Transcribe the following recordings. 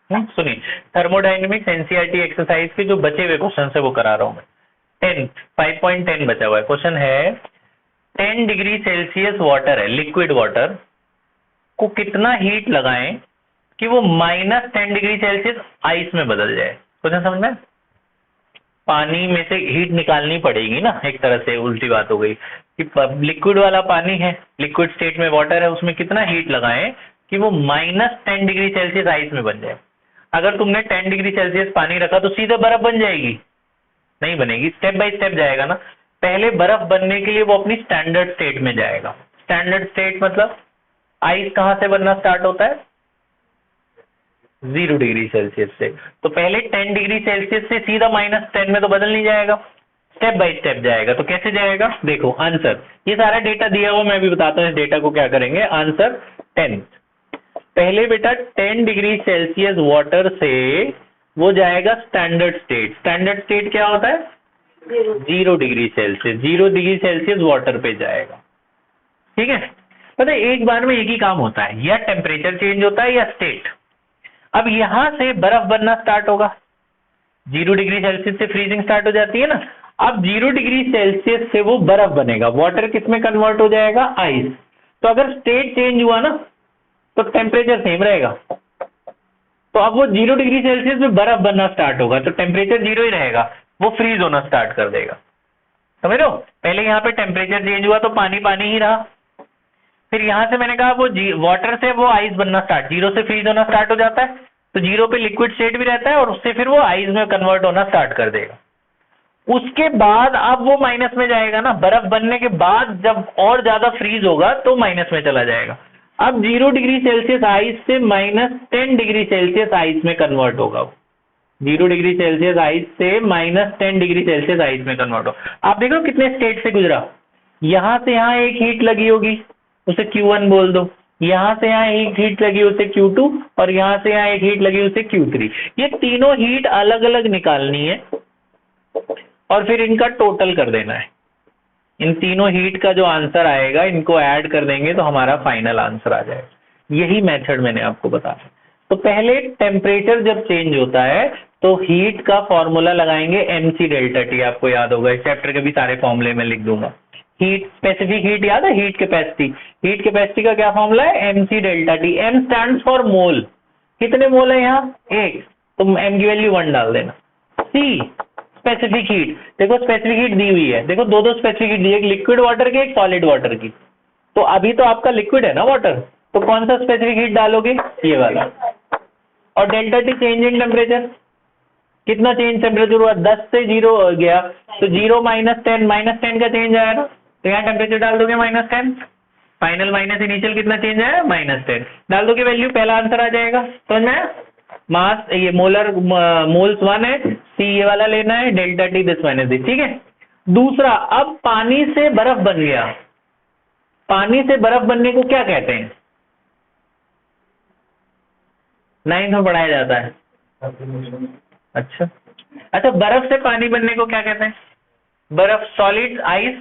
सुनिए, thermodynamics NCERT exercise के जो बचे हुए क्वेश्चन है वो करा रहा हूं मैं। 5.10 बचा हुआ है। क्वेश्चन है 10 डिग्री सेल्सियस वाटर है, लिक्विड वाटर को कितना हीट लगाएं कि वो -10 डिग्री सेल्सियस आइस में बदल जाए। क्वेश्चन समझ में? पानी में से हीट निकालनी पड़ेगी ना, एक तरह से उल्टी बात हो गई कि लिक्विड वाला पानी है, लिक्विड स्टेट में वाटर है, उसमें कितना हीट लगाएं कि वो -10 डिग्री सेल्सियस आइस में बन जाए। अगर तुमने 10 डिग्री सेल्सियस पानी रखा तो सीधे बर्फ बन जाएगी? नहीं बनेगी, स्टेप बाय स्टेप जाएगा ना। पहले बर्फ बनने के लिए वो अपनी स्टैंडर्ड स्टेट में जाएगा। स्टैंडर्ड स्टेट मतलब आइस कहां से बनना स्टार्ट होता है? 0 डिग्री सेल्सियस से। तो पहले 10 डिग्री सेल्सियस से सीधा -10 में तो बदल नहीं जाएगा, स्टेप बाय स्टेप जाएगा। तो कैसे जाएगा? देखो आंसर, ये सारा डेटा दिया हुआ, मैं भी बताता हूँ इस डेटा को क्या करेंगे। आंसर 10, पहले बेटा 10 डिग्री सेल्सियस वाटर से वो जाएगा स्टैंडर्ड स्टेट। स्टैंडर्ड स्टेट क्या होता है? 0 degree Celsius. 0 degree Celsius water पे जाएगा, ठीक है। पता है एक बार में एक ही काम होता है, या टेम्परेचर चेंज होता है या स्टेट। अब यहां से बर्फ बनना स्टार्ट होगा, 0 डिग्री सेल्सियस से फ्रीजिंग स्टार्ट हो जाती है ना। अब 0 डिग्री सेल्सियस से वो बर्फ बनेगा, वाटर किस में कन्वर्ट हो जाएगा? आइस। तो अगर स्टेट चेंज हुआ ना तो टेम्परेचर सेम रहेगा। तो अब वो 0 डिग्री सेल्सियस में बर्फ बनना स्टार्ट होगा, तो टेम्परेचर 0 ही रहेगा, वो फ्रीज होना स्टार्ट कर देगा। समझ रहे हो? पहले यहाँ पे टेम्परेचर चेंज हुआ तो पानी पानी ही रहा, फिर यहां से मैंने कहा वो वाटर से वो आइस बनना स्टार्ट, 0 से फ्रीज होना स्टार्ट हो जाता है, तो 0 पे लिक्विड स्टेट भी रहता है और उससे फिर वो आइस में कन्वर्ट होना स्टार्ट कर देगा। उसके बाद अब वो माइनस में जाएगा ना, बर्फ बनने के बाद जब और ज्यादा फ्रीज होगा तो माइनस में चला जाएगा। अब 0 डिग्री सेल्सियस आइस से -10 डिग्री सेल्सियस आइस में कन्वर्ट होगा। 0 डिग्री सेल्सियस आइस से -10 डिग्री सेल्सियस आइस में कन्वर्ट हो। आप देखो कितने स्टेट से गुजरा। यहां से यहां एक हीट लगी होगी, उसे Q1 बोल दो। यहां से यहां एक हीट लगी उसे Q2, और यहां से यहां एक हीट लगी उसे Q3। ये तीनों हीट अलग अलग निकालनी है और फिर इनका टोटल कर देना है। इन तीनों हीट का जो आंसर आएगा इनको ऐड कर देंगे तो हमारा फाइनल आंसर आ जाएगा। यही मेथड मैंने आपको बताया। तो पहले टेम्परेचर जब चेंज होता है तो हीट का फॉर्मूला लगाएंगे mc डेल्टा टी। आपको याद होगा, इस चैप्टर के भी सारे फॉर्मूले में लिख दूंगा। हीट, स्पेसिफिक हीट याद है? Heat capacity. हीट कैपेसिटी का क्या फॉर्मूला है? mc delta T. m stands for mole. कितने मोल है यहाँ? 1, तो m की वैल्यू 1 डाल देना। c स्पेसिफिक हीट, देखो स्पेसिफिक हीट दी हुई है, देखो दो स्पेसिफिक हीट दी है, एक लिक्विड वाटर की, एक सॉलिड वाटर की। तो अभी तो आपका लिक्विड है ना वाटर, तो कौन सा स्पेसिफिक हीट डालोगे? ये वाला। और delta T change in temperature, कितना चेंज टेम्परेचर हुआ? 10 से 0 गया, तो 0 -10 का चेंज आया ना, तो यहाँ टेम्परेचर डाल दोगे -10। फाइनल माइनस इनिशियल कितना चेंज आया? -10 डाल दोगे वैल्यू, पहला आंसर आ जाएगा। समझ में? मास, ये मोलर, मोल्स 1 है, सी ये वाला लेना है, delta T this minus this, ठीक है। दूसरा, अब पानी से बर्फ बन गया। पानी से बर्फ बनने को क्या कहते हैं? 9th में पढ़ाया जाता है। अच्छा, बर्फ से पानी बनने को क्या कहते हैं? बर्फ, सॉलिड आइस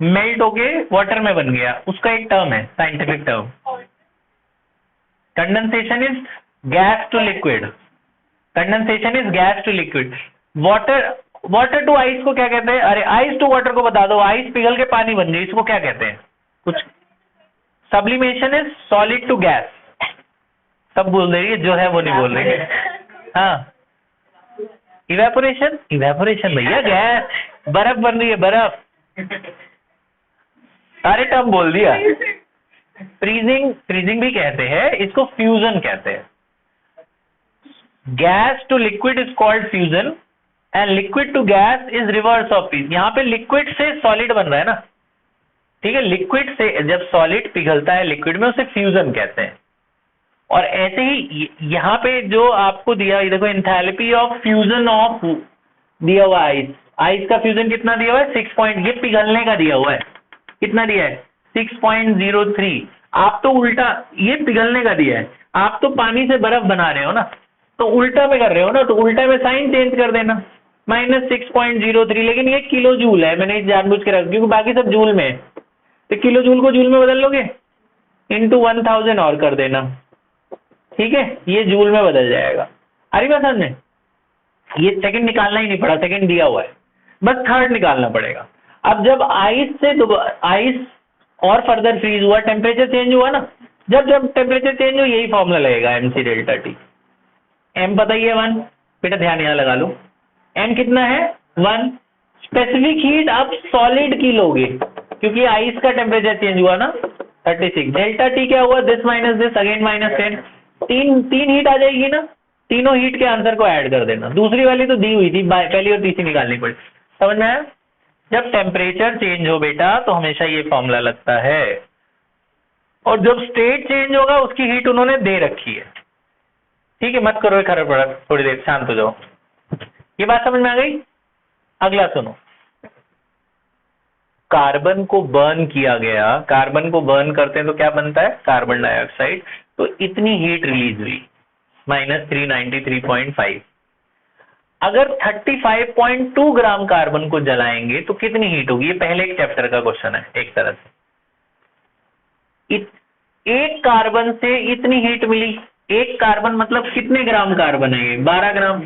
मेल्ट होके वाटर में बन गया, उसका एक टर्म है, scientific term. Condensation is gas to liquid. Condensation is gas to liquid. Water to ice को क्या कहते हैं? अरे आइस टू वाटर को बता दो। आइस पिघल के पानी बन गई, इसको क्या कहते हैं? कुछ। Sublimation is solid to gas. सब बोल रही है, जो है वो नहीं बोल रही है। हाँ, इवेपोरेशन। इवेपोरेशन भैया गैस, बर्फ बन रही है, बर्फ। सारे टर्म बोल दिया। फ्रीजिंग, फ्रीजिंग भी कहते हैं इसको, फ्यूजन कहते हैं। Gas to liquid is called fusion and liquid to gas is reverse of freeze. यहाँ पे लिक्विड से सॉलिड बन रहा है ना, ठीक है। लिक्विड से जब सॉलिड पिघलता है लिक्विड में, उसे फ्यूजन कहते हैं। और ऐसे ही यहाँ पे जो आपको दिया, देखो एंथैल्पी ऑफ फ्यूजन ऑफ दिया हुआ आइस। आइस का फ्यूजन कितना दिया हुआ है? 6 पॉइंट। ये पिघलने का दिया हुआ है, कितना दिया है? 6.03। आप तो उल्टा, ये पिघलने का दिया है, आप तो पानी से बर्फ बना रहे हो ना, तो उल्टा में कर रहे हो ना, तो उल्टा में साइन चेंज कर देना, -6.03। लेकिन ये किलो जूल है, मैंने जानबूझ के रखा क्योंकि बाकी सब जूल में है। तो किलो जूल को जूल में बदल लोगे, × 1000 और कर देना। ठीक है, ये जूल में बदल जाएगा। अरे बात समझ में, ये सेकंड निकालना ही नहीं पड़ा, सेकंड दिया हुआ है, बस थर्ड निकालना पड़ेगा। अब जब आइस से आइस और फर्दर फ्रीज हुआ, टेम्परेचर चेंज हुआ ना, जब जब टेम्परेचर चेंज हो यही फॉर्मूला लगेगा mc डेल्टा टी। m पता ही है 1, बेटा ध्यान यहाँ लगा लो, m कितना है 1। स्पेसिफिक हीट अब सॉलिड की लोगे क्योंकि आइस का टेम्परेचर चेंज हुआ ना 36। डेल्टा टी क्या हुआ, दिस माइनस दिस अगेन -10, तीन हीट आ जाएगी ना, तीनों हीट के आंसर को ऐड कर देना। दूसरी वाली तो दी हुई थी, पहली और तीसरी निकालनी पड़ी। समझ में आया? जब टेम्परेचर चेंज हो बेटा तो हमेशा ये फॉर्मूला लगता है, और जब स्टेट चेंज होगा उसकी हीट उन्होंने दे रखी है। ठीक है, मत करो खराब पड़ा, थोड़ी देर शांत हो जाओ। ये बात समझ में आ गई? अगला सुनो, कार्बन को बर्न किया गया, कार्बन को बर्न करते हैं तो क्या बनता है, कार्बन डाइऑक्साइड। तो इतनी हीट रिलीज हुई -393.5। अगर 35.2 ग्राम कार्बन को जलाएंगे तो कितनी हीट होगी? ये पहले एक चैप्टर का क्वेश्चन है एक तरह से। एक कार्बन से इतनी हीट मिली, एक कार्बन मतलब कितने ग्राम कार्बन है ये, 12 ग्राम।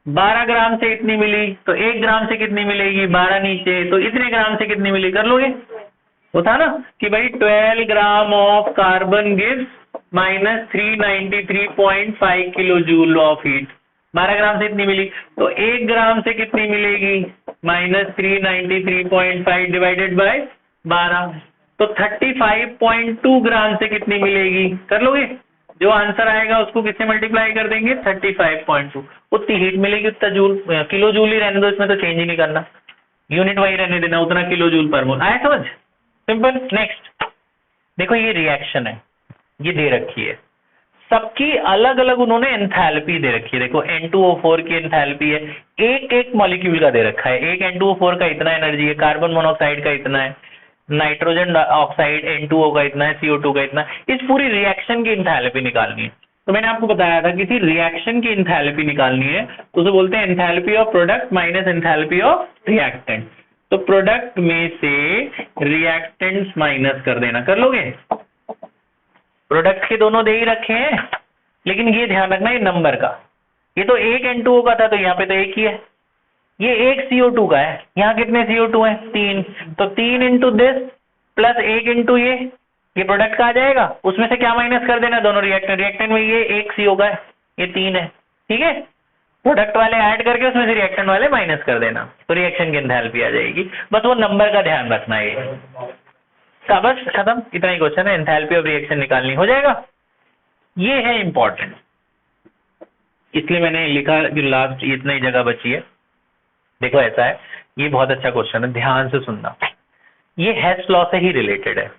12 ग्राम से इतनी मिली, तो 1 ग्राम से कितनी मिलेगी, 12 नीचे, तो इतने ग्राम से कितनी मिली, कर लोगे? वो था ना कि भाई 12 gram of carbon gives -393.5 kilo joule of heat. 12 ग्राम से इतनी मिली, तो 1 ग्राम से कितनी मिलेगी, -393.5 डिवाइडेड बाय 12, तो 35.2 ग्राम से कितनी मिलेगी, कर लोगे? जो आंसर आएगा उसको किससे मल्टीप्लाई कर देंगे, 35.2। उतनी हीट मिलेगी, उतना जूल, किलो जूल ही रहने दो, इसमें तो चेंज ही नहीं करना, यूनिट वही रहने देना, उतना किलो जूल पर मोल। आया समझ? सिंपल। नेक्स्ट देखो, ये रिएक्शन है, ये दे रखी है, सबकी अलग अलग उन्होंने एंथैल्पी दे रखी है। देखो N2O4 की एंथैल्पी है, एक एक मॉलिक्यूल का दे रखा है, एक N2O4 का इतना एनर्जी है, कार्बन मोनोऑक्साइड का इतना है, नाइट्रोजन ऑक्साइड N2O का इतना है, CO2 का इतना। इस पूरी रिएक्शन की एंथैल्पी निकालनी है। तो मैंने आपको बताया था किसी रिएक्शन की एंथैल्पी निकालनी है तो उसे बोलते हैं enthalpy of product minus enthalpy of reactant. तो प्रोडक्ट में से रिएक्टेंट्स माइनस कर देना, कर लोगे? प्रोडक्ट के दोनों दे ही रखे हैं, लेकिन ये ध्यान रखना ये नंबर का, ये तो एक N2O का था तो यहाँ पे तो एक ही है, ये एक CO2 का है, यहाँ कितने CO2 हैं, 3, तो 3 इंटू दिस प्लस 1 इंटू ये प्रोडक्ट का आ जाएगा। उसमें से क्या माइनस कर देना, दोनों रिएक्टेंट, रिएक्टेंट में ये एक CO का है, ये 3 है, ठीक है, प्रोडक्ट वाले ऐड करके उसमें से रिएक्टेंट वाले माइनस कर देना, तो रिएक्शन की एंथैल्पी आ जाएगी। बस वो नंबर का ध्यान रखना है का, बस खत्म, इतना ही क्वेश्चन है, एंथैल्पी ऑफ रिएक्शन निकालनी, हो जाएगा। ये है इंपॉर्टेंट, इसलिए मैंने लिखा कि लास्ट इतना ही जगह बची है। देखो ऐसा है, ये बहुत अच्छा क्वेश्चन है, ध्यान से सुनना, ये हेस लॉ से ही रिलेटेड है।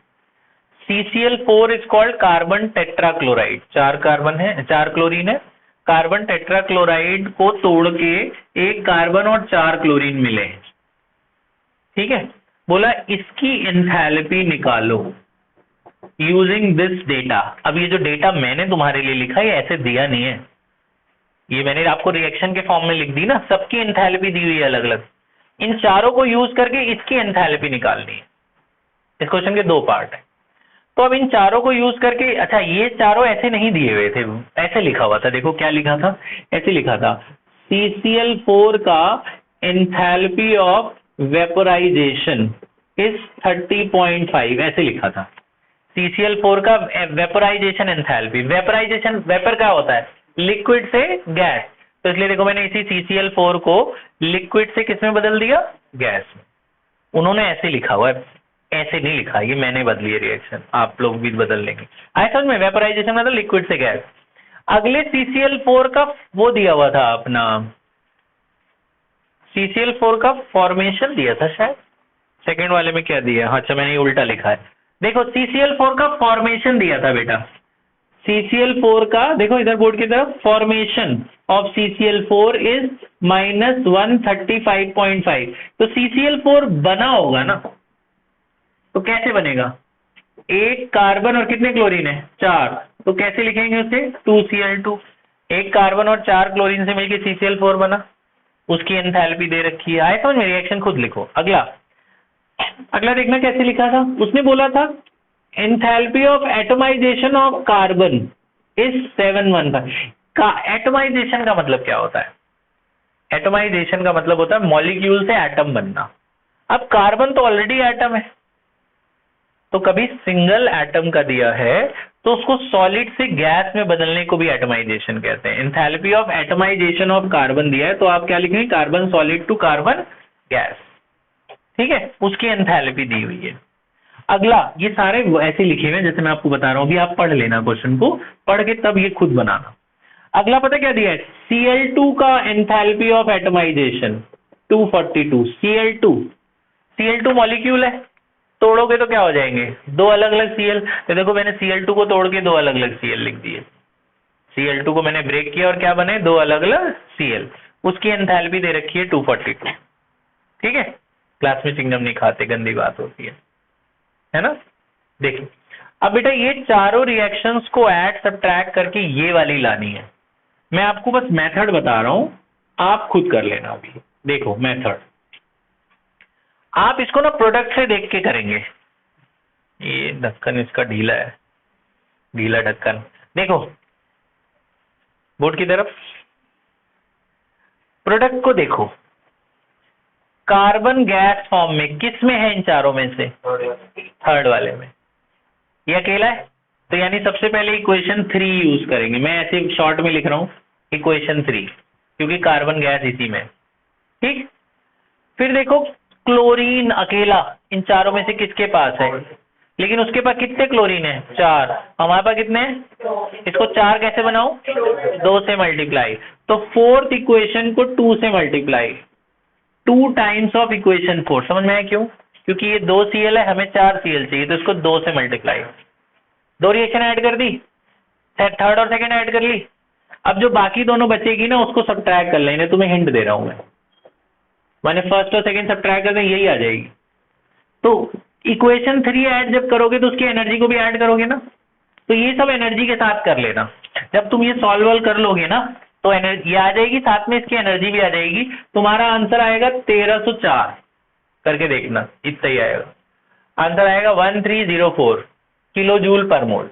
CCl4 is called carbon tetrachloride, 4 carbon है, 4 क्लोरीन है, कार्बन टेट्राक्लोराइड को तोड़ के एक कार्बन और 4 क्लोरीन मिले, ठीक है, बोला इसकी एंथैल्पी निकालो यूजिंग दिस डेटा। अब ये जो डेटा मैंने तुम्हारे लिए लिखा है ऐसे दिया नहीं है, ये मैंने आपको रिएक्शन के फॉर्म में लिख दी ना, सबकी एंथैल्पी दी हुई है अलग अलग, इन चारों को यूज करके इसकी एंथैल्पी निकालनी है। इस क्वेश्चन के 2 पार्ट है, तो अब इन चारों को यूज करके, अच्छा ये चारों ऐसे नहीं दिए हुए थे, ऐसे लिखा हुआ था, देखो क्या लिखा था, ऐसे लिखा था CCl4 का एंथैल्पी ऑफ वेपोराइजेशन इज 30.5, ऐसे लिखा था। CCl4 का वेपोराइजेशन एंथैल्पी, वेपोराइजेशन, वेपर क्या होता है, लिक्विड से गैस, तो इसलिए देखो मैंने इसी CCl4 को लिक्विड से किस में बदल दिया, गैस में। उन्होंने ऐसे लिखा हुआ है, ऐसे नहीं लिखा, ये मैंने बदली है रिएक्शन, आप लोग भी बदल लेंगे। आए समझ में, वेपोराइजेशन मतलब लिक्विड से गैस। अगले CCl4 का वो दिया हुआ था अपना, CCl4 का फॉर्मेशन दिया था शायद, सेकेंड वाले में क्या दिया, अच्छा मैंने ये उल्टा लिखा है, देखो CCl4 का फॉर्मेशन दिया था बेटा, CCl4 का देखो इधर बोर्ड की तरफ, फॉर्मेशन ऑफ CCl4 इज -135.5, तो CCl4 बना होगा ना, तो कैसे बनेगा, एक कार्बन और कितने क्लोरीन है, 4, तो कैसे लिखेंगे उसे, 2Cl2, एक कार्बन और 4 क्लोरीन से मिलकर CCl4 बना, उसकी एंथैल्पी दे रखी है। आए समझ में, रिएक्शन खुद लिखो। अगला देखना कैसे लिखा था, उसने बोला था enthalpy of atomisation of carbon is 715 का। एटमाइजेशन का मतलब क्या होता है? एटमाइजेशन का मतलब होता है मॉलिक्यूल से एटम बनना। अब कार्बन तो ऑलरेडी एटम है, तो कभी सिंगल एटम का दिया है तो उसको सॉलिड से गैस में बदलने को भी एटमाइजेशन कहते हैं। Enthalpy of atomisation of carbon दिया है तो आप क्या लिखेंगे? Carbon solid to carbon gas, ठीक है, उसकी एंथैल्पी दी हुई है। अगला, ये सारे ऐसे लिखे हुए जैसे मैं आपको बता रहा हूं, अभी आप पढ़ लेना क्वेश्चन को, पढ़ के तब ये खुद बनाना। अगला पता क्या दिया है? Cl2 का enthalpy of atomisation 242। Cl2 molecule है, तोड़ोगे तो क्या हो जाएंगे? दो अलग अलग Cl। तो देखो मैंने Cl2 को तोड़ के दो अलग अलग Cl लिख दिए। Cl2 को मैंने ब्रेक किया और क्या बने? दो अलग अलग Cl। उसकी एंथैल्पी दे रखी है 242, ठीक है। क्लास में चिंगम नहीं खाते, गंदी बात होती है ना। देखिए अब बेटा ये चारों रिएक्शंस को ऐड सब्ट्रैक्ट करके ये वाली लानी है। मैं आपको बस मेथड बता रहा हूं, आप खुद कर लेना। अभी देखो मेथड, आप इसको ना प्रोडक्ट से देख के करेंगे। ये ढक्कन इसका ढीला है, ढीला ढक्कन। देखो बोर्ड की तरफ, प्रोडक्ट को देखो। कार्बन गैस फॉर्म में किस में है इन चारों में से? थर्ड वाले में। ये अकेला है, तो यानी सबसे पहले इक्वेशन 3 यूज करेंगे। मैं ऐसे शॉर्ट में लिख रहा हूं इक्वेशन 3, क्योंकि कार्बन गैस इसी में, ठीक। फिर देखो क्लोरीन अकेला इन चारों में से किसके पास है? लेकिन उसके पास कितने क्लोरीन है? 4। हमारे पास कितने हैं? इसको 4 कैसे बनाओ? 2 से मल्टीप्लाई। तो फोर्थ इक्वेशन को 2 से मल्टीप्लाई, 2 टाइम्स ऑफ इक्वेशन 4। समझ में आया क्यों? क्योंकि ये 2 Cl है, हमें 4 Cl चाहिए, तो इसको 2 से मल्टीप्लाई। 2 रिएक्शन ऐड कर दी, थर्ड और सेकंड ऐड कर ली। अब जो बाकी दोनों बचेगी ना उसको सब्ट्रैक्ट कर लेंगे। तुम्हें हिंट दे रहा हूं मैंने फर्स्ट और सेकंड सब्ट्रैक्ट कर दें, यही आ जाएगी। तो इक्वेशन 3 ऐड जब करोगे तो उसकी एनर्जी को भी ऐड करोगे ना, तो ये सब एनर्जी के साथ कर लेना। जब तुम ये सॉल्व कर लोगे ना तो एनर्जी आ जाएगी, साथ में इसकी एनर्जी भी आ जाएगी। तुम्हारा आंसर आएगा 1304। करके देखना, इतना ही आएगा आंसर, आएगा 1304 किलो जूल पर मोल।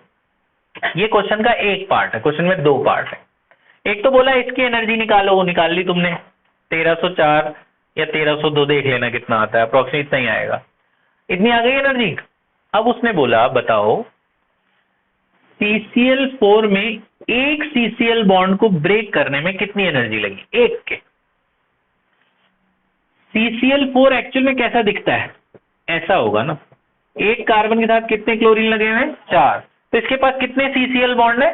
ये क्वेश्चन का एक पार्ट है, क्वेश्चन में 2 पार्ट है। एक तो बोला इसकी एनर्जी निकालो, वो निकाल ली तुमने 1304 या 1302, देख लेना कितना आता है, अप्रोक्सीमेट इतना ही आएगा। इतनी आ गई एनर्जी। अब उसने बोला बताओ CCl4 में एक CCl बॉन्ड को ब्रेक करने में कितनी एनर्जी लगी? एक के। CCl4 एक्चुअल में कैसा दिखता है? ऐसा होगा ना। एक कार्बन के साथ कितने क्लोरीन लगे हुए हैं? 4। तो इसके पास कितने CCl बॉन्ड है?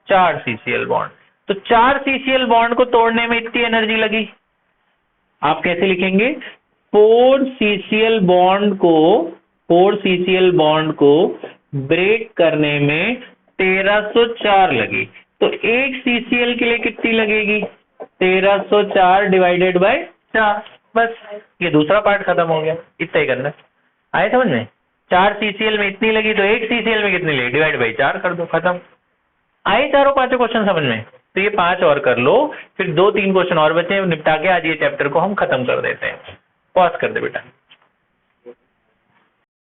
4 CCl बॉन्ड। तो 4 CCl बॉन्ड को तोड़ने में इतनी एनर्जी लगी। आप कैसे लिखेंगे? 4 CCl बॉन्ड को ब्रेक करने में 1304 लगी। तो एक CCl के लिए कितनी लगेगी? 1304 डिवाइडेड बाय 4। बस ये दूसरा पार्ट खत्म हो गया। इतना ही करना। आए समझ में? 4 CCl में इतनी लगी तो एक CCl में कितनी लगी? डिवाइड बाई 4 कर दो, खत्म। आए चारों पांचों क्वेश्चन समझ में? तो ये 5 और कर लो, फिर 2-3 क्वेश्चन और बचे, निपटा के आज ये चैप्टर को हम खत्म कर देते हैं। पॉज कर दे बेटा।